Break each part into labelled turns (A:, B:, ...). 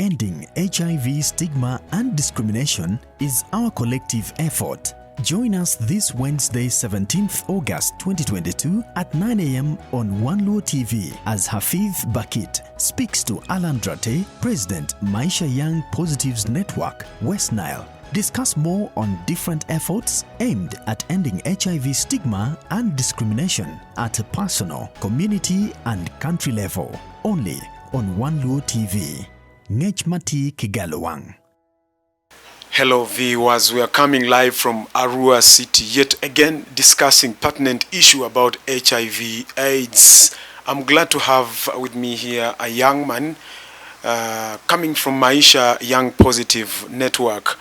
A: Ending HIV stigma and discrimination is our collective effort. Join us this Wednesday, 17th August 2022 at 9 a.m. on One Luo TV as Hafidh Bakit speaks to Alan Drate, President, Maisha Young Positives Network, West Nile. Discuss more on different efforts aimed at ending HIV stigma and discrimination at a personal, community and country level. Only on One Luo TV. Ngechmati Kigalowang.
B: Hello viewers, we are coming live from Arua City, yet again discussing pertinent issue about HIV AIDS. I'm glad to have with me here a young man coming from Maisha Young Positive Network.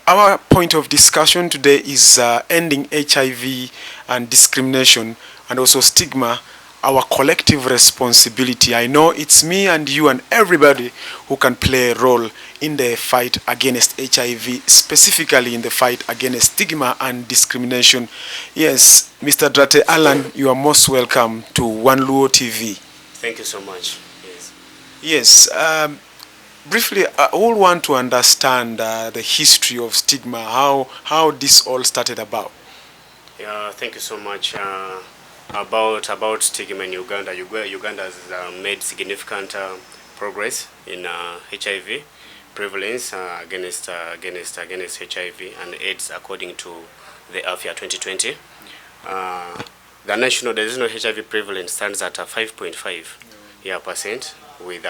B: Our point of discussion today is ending HIV and discrimination and also stigma, our collective responsibility. I know it's me and you and everybody who can play a role in the fight against HIV, specifically in the fight against stigma and discrimination. Yes, Mr. Drate Alan, you are most welcome to One Luo TV.
C: Thank you so much.
B: Yes. Briefly, I would want to understand the history of stigma, how this all started about.
C: Yeah, thank you so much. About stigma in Uganda. Uganda has made significant progress in HIV prevalence against HIV and AIDS according to the AFIA 2020. The national HIV prevalence stands at 5.5% with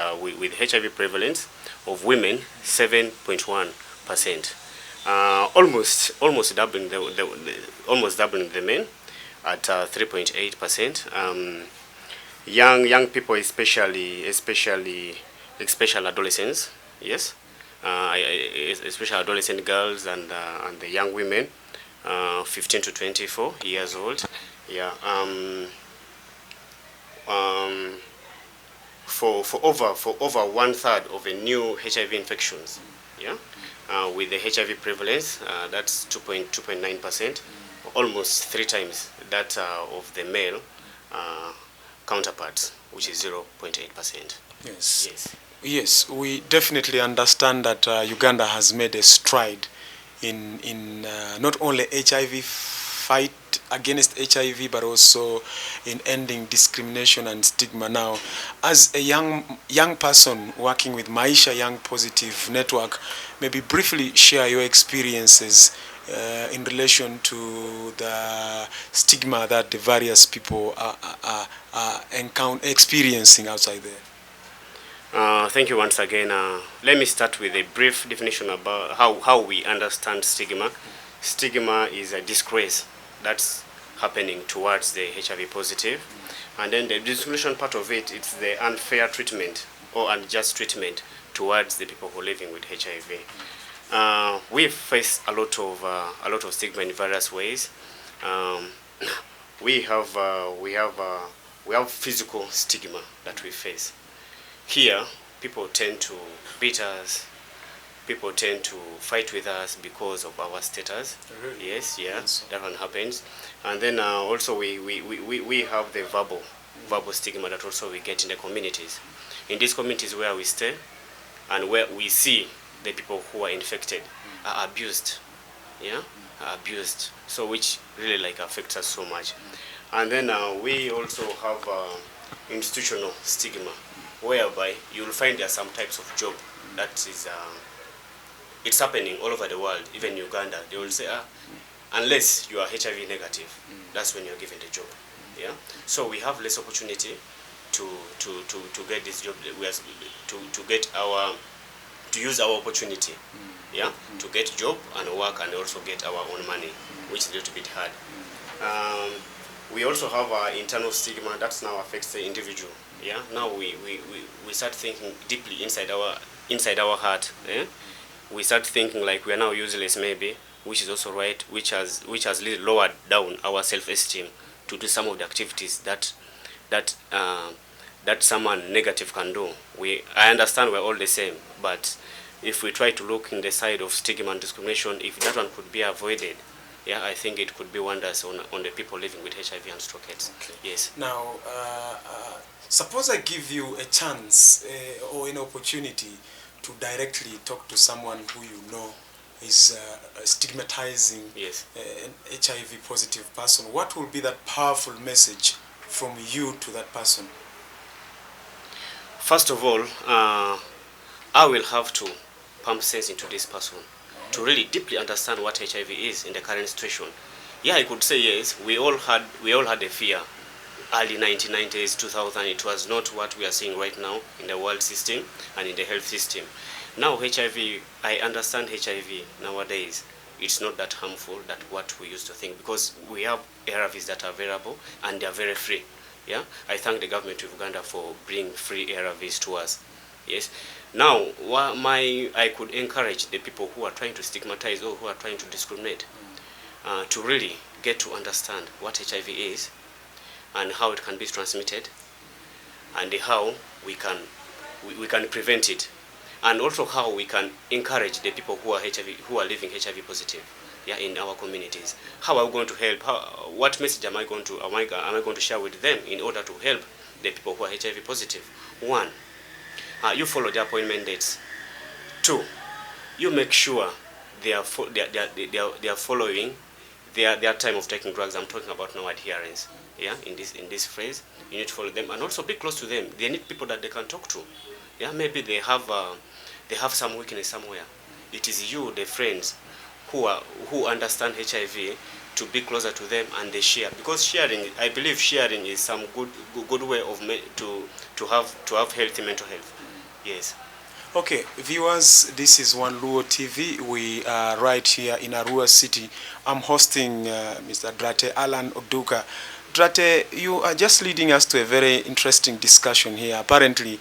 C: HIV prevalence of women 7.1%, almost doubling the men at 3.8%. Young people, especially adolescents, yes, especially adolescent girls and the young women, 15 to 24 years old. Yeah. For over 1/3 of the new HIV infections, yeah, with the HIV prevalence, that's 2.9%, almost 3 times that of the male counterparts, which is 0.8%.
B: Yes, we definitely understand that Uganda has made a stride in not only HIV fight against HIV, but also in ending discrimination and stigma. Now, as a young person working with Maisha Young Positive Network, maybe briefly share your experiences in relation to the stigma that the various people are experiencing outside there.
C: Thank you once again. Let me start with a brief definition about how we understand stigma. Stigma is a disgrace that's happening towards the HIV positive, and then the discrimination part of it, it's the unfair treatment or unjust treatment towards the people who are living with HIV. We face a lot of stigma in various ways. We have physical stigma that we face. Here, people tend to beat us. People tend to fight with us because of our status. Really? Yes, that one happens. And then also we have the verbal stigma that also we get in the communities. In these communities where we stay and where we see the people who are infected are abused, are abused. So which really affects us so much. And then we also have institutional stigma, whereby you'll find there are some types of job that is it's happening all over the world, even Uganda. They will say, unless you are HIV negative, that's when you're given the job. Yeah. So we have less opportunity to get this job. We have to use our opportunity, to get job and work and also get our own money, which is a little bit hard. We also have our internal stigma that now affects the individual. Yeah. Now we start thinking deeply inside our heart. We start thinking like we are now useless, maybe, which is also right, which has lowered down our self-esteem to do some of the activities that someone negative can do. I understand we're all the same, but if we try to look in the side of stigma and discrimination, if that one could be avoided, I think it could be wonders on the people living with HIV and stroke AIDS. Okay. Yes.
B: Now, suppose I give you a chance or an opportunity to directly talk to someone who you know is stigmatizing
C: Yes.
B: an HIV positive person, what will be that powerful message from you to that person?
C: First of all, I will have to pump sense into this person to really deeply understand what HIV is in the current situation. Yeah, I could say yes. We all had a fear. Early 1990s, 2000, it was not what we are seeing right now in the world system and in the health system. Now HIV, I understand HIV nowadays. It's not that harmful that what we used to think, because we have ARVs that are available and they are very free. Yeah, I thank the government of Uganda for bringing free ARVs to us. Yes. Now, I could encourage the people who are trying to stigmatize or who are trying to discriminate to really get to understand what HIV is and how it can be transmitted and how we can prevent it, and also how we can encourage the people who are living HIV positive, yeah, in our communities. How are we going to help? What message am I going to share with them in order to help the people who are HIV positive? One, you follow the appointment dates. Two, you make sure they are following their time of taking drugs. I'm talking about now adherence. Yeah, in this phrase, you need to follow them and also be close to them. They need people that they can talk to. Yeah, maybe they have some weakness somewhere. It is you, the friends, who understand HIV, to be closer to them and they share, because sharing, I believe sharing is some good way of to have healthy mental health. Yes.
B: Okay, viewers, this is One Luo TV. We are right here in Arua City. I'm hosting Mr. Drate Alan Oduka. Drate, you are just leading us to a very interesting discussion here. Apparently,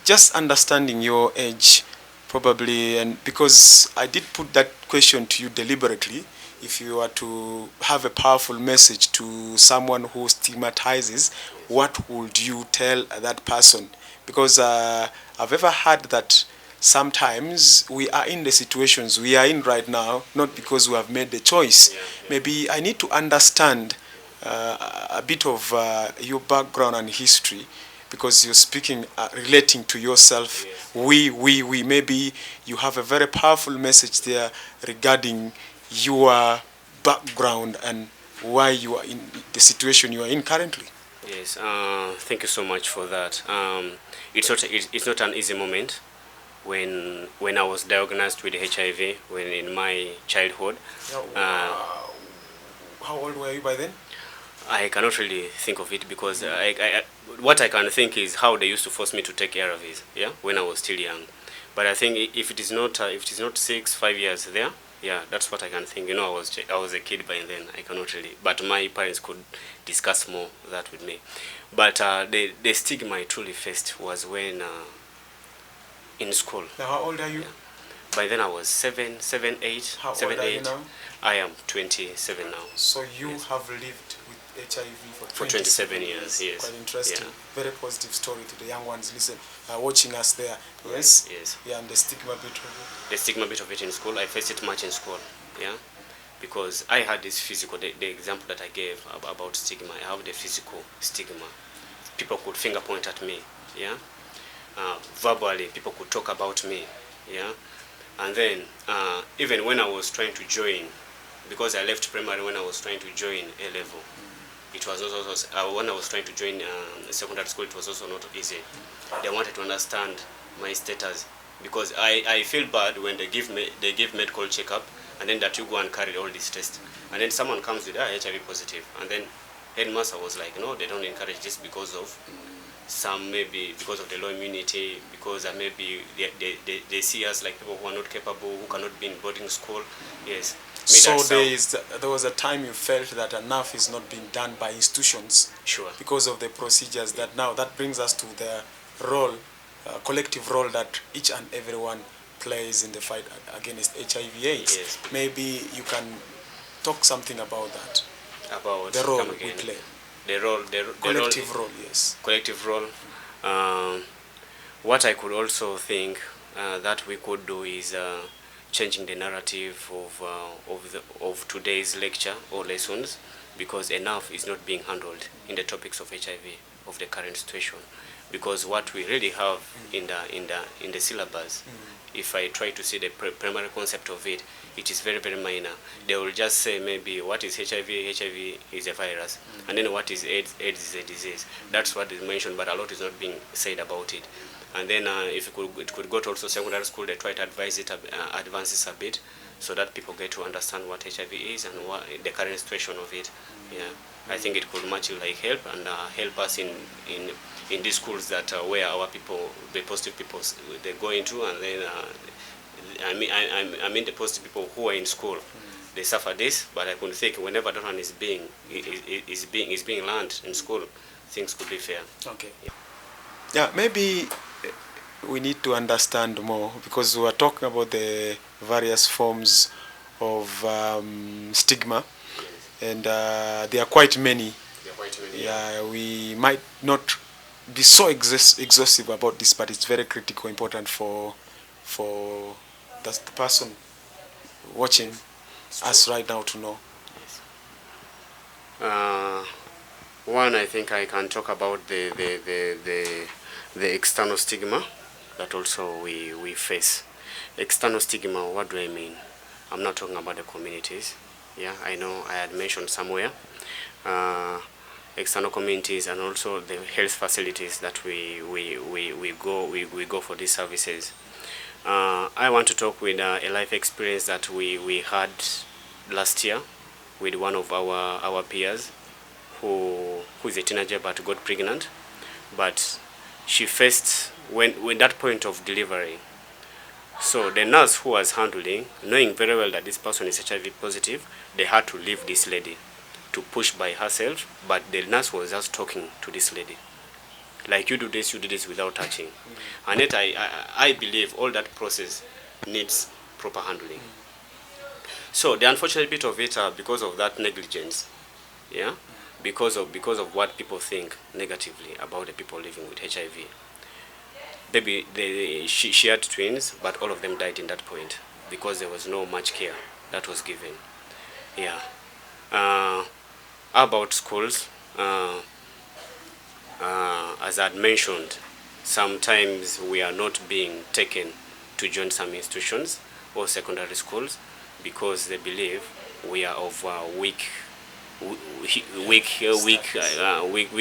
B: just understanding your age, probably, and because I did put that question to you deliberately, if you were to have a powerful message to someone who stigmatizes, what would you tell that person? Because I've ever heard that sometimes we are in the situations we are in right now, not because we have made the choice.
C: Yeah.
B: Maybe I need to understand a bit of your background and history, because you're speaking, relating to yourself.
C: Yes.
B: We. Maybe you have a very powerful message there regarding your background and why you are in the situation you are in currently.
C: Yes. Thank you so much for that. It's not an easy moment when I was diagnosed with HIV when in my childhood.
B: How old were you by then?
C: I cannot really think of it, because what I can think is how they used to force me to take ARVs, yeah, when I was still young. But I think if it is not 5 years there, yeah, that's what I can think. You know, I was a kid by then. I cannot really. But my parents could discuss more that with me. But the stigma I truly faced was when in school.
B: Now, how old are you?
C: Yeah. By then I was 7, 8,
B: How
C: 7,
B: old are
C: 8.
B: you now?
C: I am 27 now.
B: So you
C: Yes.
B: have lived with HIV
C: For 27 years, yes.
B: Quite interesting.
C: Yeah.
B: Very positive story to the young ones watching us there. Yes?
C: Yes.
B: Yeah, and the stigma bit of
C: The stigma bit of it in school, I faced it much in school, yeah, because I had this physical, the example that I gave about stigma, I have the physical stigma. People could finger point at me, yeah, verbally, people could talk about me, yeah, and then even when I was trying to join, because I left primary when I was trying to join A level, it was also, when I was trying to join secondary school, it was also not easy. They wanted to understand my status, because I feel bad when they give medical checkup and then that you go and carry all these tests, and then someone comes with HIV positive, and then headmaster was like, no, they don't encourage this because of maybe because of the low immunity, because maybe they see us like people who are not capable, who cannot be in boarding school. Yes.
B: So there was a time you felt that enough is not being done by institutions.
C: Sure.
B: Because of the procedures that now, that brings us to the role, collective role that each and everyone plays in the fight against HIV/AIDS.
C: Yes.
B: Maybe you can talk something about that.
C: About
B: the role we play.
C: The
B: collective role, yes.
C: Collective role. What I could also think that we could do is changing the narrative of today's lecture or lessons, because enough is not being handled in the topics of HIV of the current situation. because what we really have in the syllabus, if I try to see the primary concept of it, it is very, very minor. They will just say maybe what is HIV? HIV is a virus, and then what is AIDS? AIDS is a disease. That's what is mentioned, but a lot is not being said about it. And then if it could go to also secondary school, they try to advise it, advance it a bit, so that people get to understand what HIV is and what the current situation of it. Yeah, I think it could much like help and help us in these schools that where our people, the positive people, they go into, and then I mean the positive people who are in school, they suffer this. But I could think whenever that one is being learned in school, things could be fair.
B: Okay. Yeah, maybe we need to understand more, because we are talking about the various forms of stigma, and there are quite many. Yeah, we might not be so exhaustive about this, but it's very critical, important for the person watching us right now to know.
C: One, I think I can talk about the external stigma that also we face. External stigma, what do I mean? I'm not talking about the communities. Yeah, I know I had mentioned somewhere. External communities and also the health facilities that we go for these services. I want to talk with a life experience that we had last year with one of our peers who is a teenager but got pregnant. But she faced when that point of delivery. So the nurse who was handling, knowing very well that this person is HIV positive, they had to leave this lady to push by herself, but the nurse was just talking to this lady. Like, you do this without touching. And yet I believe all that process needs proper handling. So the unfortunate bit of it, because of that negligence, yeah, because of what people think negatively about the people living with HIV. She had twins, but all of them died in that point because there was no much care that was given. Yeah. About schools, as I had mentioned, sometimes we are not being taken to join some institutions or secondary schools because they believe we are of weak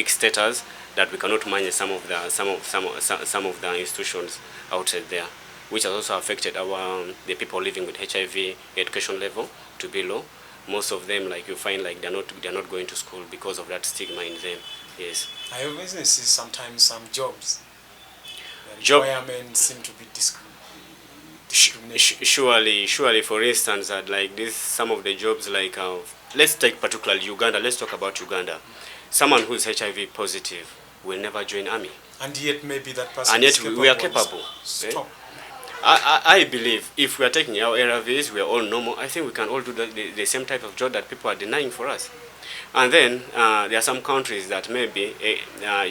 C: status, that we cannot manage some of the institutions outside there, which has also affected the people living with HIV education level to be low. Most of them, like, you find like they're not going to school because of that stigma in them. Yes.
B: I always see sometimes some jobs. The requirements seem to be discrimination.
C: Surely, for instance, that like this, some of the jobs like let's take particularly Uganda. Let's talk about Uganda. Someone who is HIV positive will never join army.
B: And yet maybe that person.
C: And yet we are capable.
B: Stop.
C: I believe if we are taking our ARVs, we are all normal. I think we can all do the same type of job that people are denying for us. And then there are some countries that maybe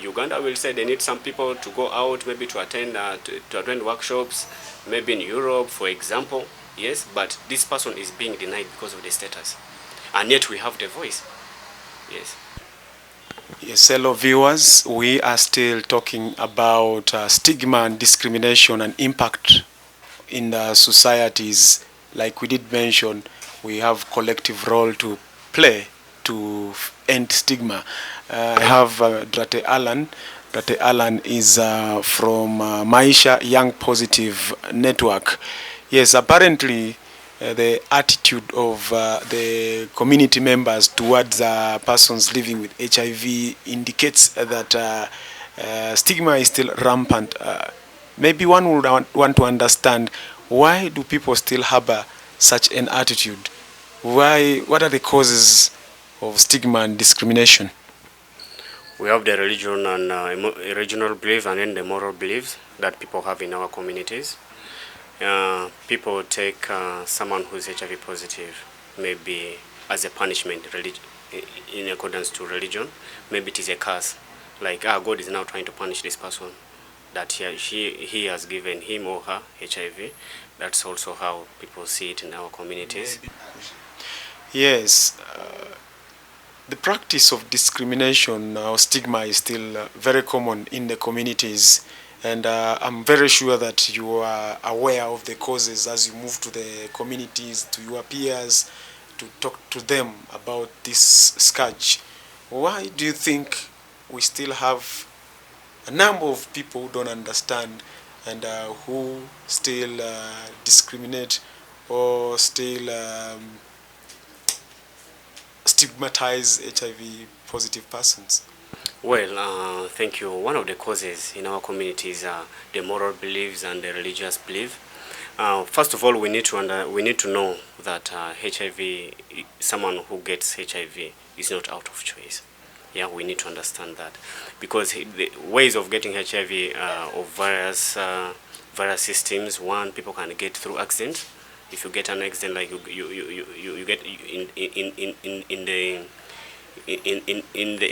C: Uganda will say they need some people to go out, maybe to attend workshops, maybe in Europe, for example. Yes, but this person is being denied because of the status, and yet we have the voice. Yes.
B: Yes, hello viewers. We are still talking about stigma and discrimination and impact in the societies. Like we did mention, we have collective role to play to end stigma. I have Dr. Alan. Dr. Alan is from Maisha Young Positive Network. Yes, apparently the attitude of the community members towards persons living with HIV indicates that stigma is still rampant. Maybe one would want to understand, why do people still harbor such an attitude? What are the causes of stigma and discrimination?
C: We have the religion and regional belief, and then the moral beliefs that people have in our communities. People take someone who is HIV positive maybe as a punishment in accordance to religion. Maybe it is a curse, like God is now trying to punish this person, that he has given him or her HIV. That's also how people see it in our communities.
B: Yes. the practice of discrimination or stigma is still very common in the communities, and I'm very sure that you are aware of the causes as you move to the communities, to your peers, to talk to them about this scourge. Why do you think we still have a number of people who don't understand and who still discriminate or still stigmatize HIV positive persons?
C: Well, thank you. One of the causes in our communities are the moral beliefs and the religious belief. First of all, we need to know that HIV, someone who gets HIV is not out of choice. Yeah, we need to understand that, because the ways of getting HIV of various systems. One, people can get through accident. If you get an accident, like you get in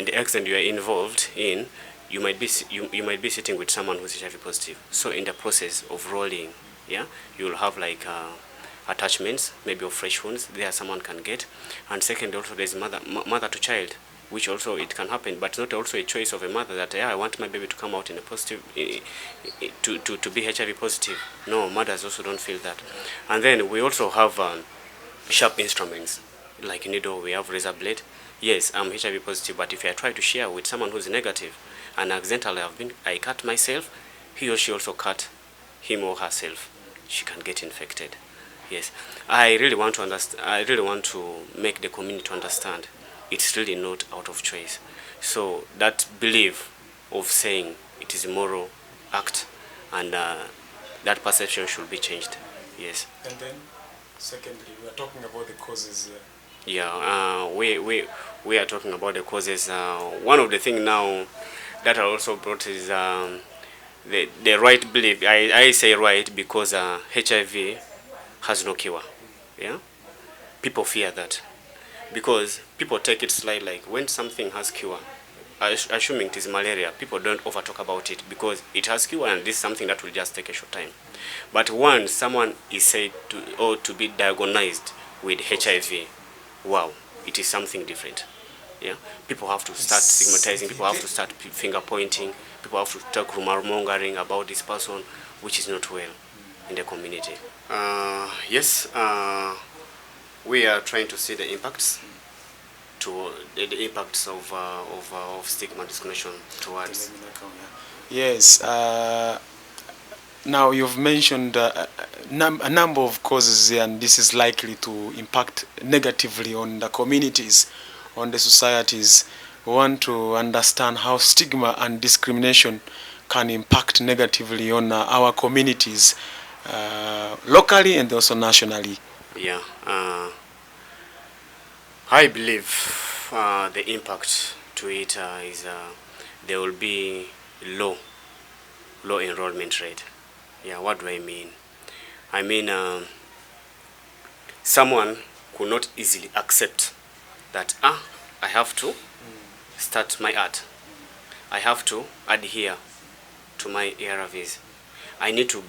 C: the accident you are involved in, you might be sitting with someone who's HIV positive. So in the process of rolling, yeah, you'll have like attachments, maybe of fresh wounds. There someone can get. And second, also there's mother to child, which also it can happen, but not also a choice of a mother that, yeah, I want my baby to come out in a positive, to be HIV positive. No, mothers also don't feel that. And then we also have sharp instruments, like needle. We have razor blade. Yes, I'm HIV positive, but if I try to share with someone who's negative, and accidentally I cut myself, he or she also cut him or herself, she can get infected. Yes, I really want to understand. I really want to make the community understand it's really not out of choice. So that belief of saying it is a moral act, and that perception should be changed. Yes.
B: And then, secondly, we are talking about the causes here.
C: Yeah, we are talking about the causes. One of the things now that I also brought is the right belief. I say right because HIV has no cure. Yeah, people fear that because people take it slightly. Like when something has cure, assuming it is malaria, people don't over talk about it because it has cure and this is something that will just take a short time. But once someone is said to be diagnosed with HIV, wow, it is something different. Yeah, people have to start stigmatizing. People have to start finger pointing. People have to talk rumor mongering about this person, which is not well in the community. Yes, we are trying to see the impacts to the impacts of stigma discrimination towards.
B: Yes. Now you've mentioned a number of causes here, and this is likely to impact negatively on the communities, on the societies. We want to understand how stigma and discrimination can impact negatively on our communities, locally and also nationally.
C: Yeah, I believe the impact to it is there will be low enrollment rate. Yeah, what do I mean? I mean someone could not easily accept that I have to start my art. I have to adhere to my ARVs. I need to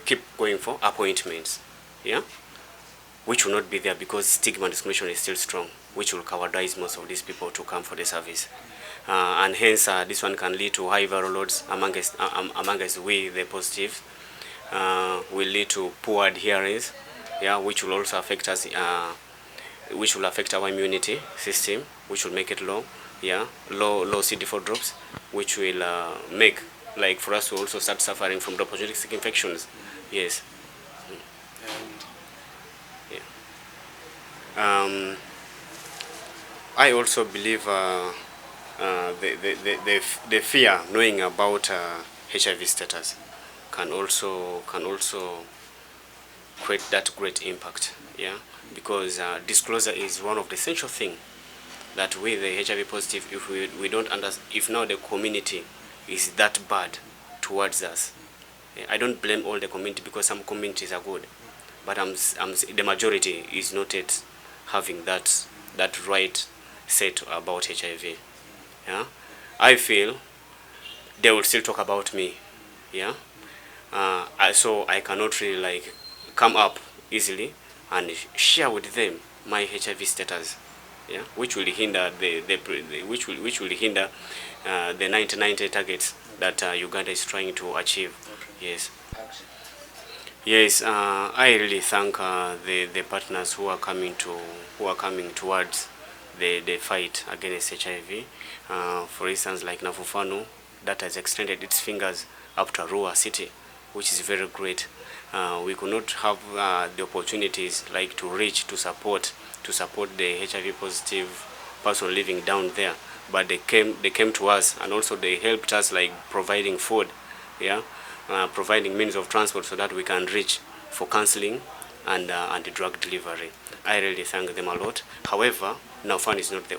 C: keep going for appointments. Yeah, which will not be there because stigma and discrimination is still strong, which will cowardize most of these people to come for the service. And hence this one can lead to high viral loads amongst we, the positive. Will lead to poor adherence, yeah, which will also affect us, which will affect our immunity system, which will make it low, yeah, low CD4 drops, which will make, like, for us to also start suffering from the opportunistic infections. Yes. Yeah. I also believe the fear knowing about HIV status can also create that great impact. Yeah, because disclosure is one of the essential things that we, the HIV positive, if we don't understand, if now the community is that bad towards us, I don't blame all the community because some communities are good, but the majority is not yet having that right set about HIV. Yeah, I feel they will still talk about me. Yeah. So I cannot really like come up easily and share with them my HIV status. yeah, which will hinder which will hinder the 90 targets that Uganda is trying to achieve. Okay. Yes. Yes, I really thank the partners who are coming towards the fight against HIV. For instance, like Nafufanu, that has extended its fingers up to Arua City, which is very great. We could not have the opportunities like to reach to support the HIV positive person living down there, but they came to us, and also they helped us like providing food, yeah, providing means of transport so that we can reach for counseling and drug delivery. I really thank them a lot. However, Nafufanu is not the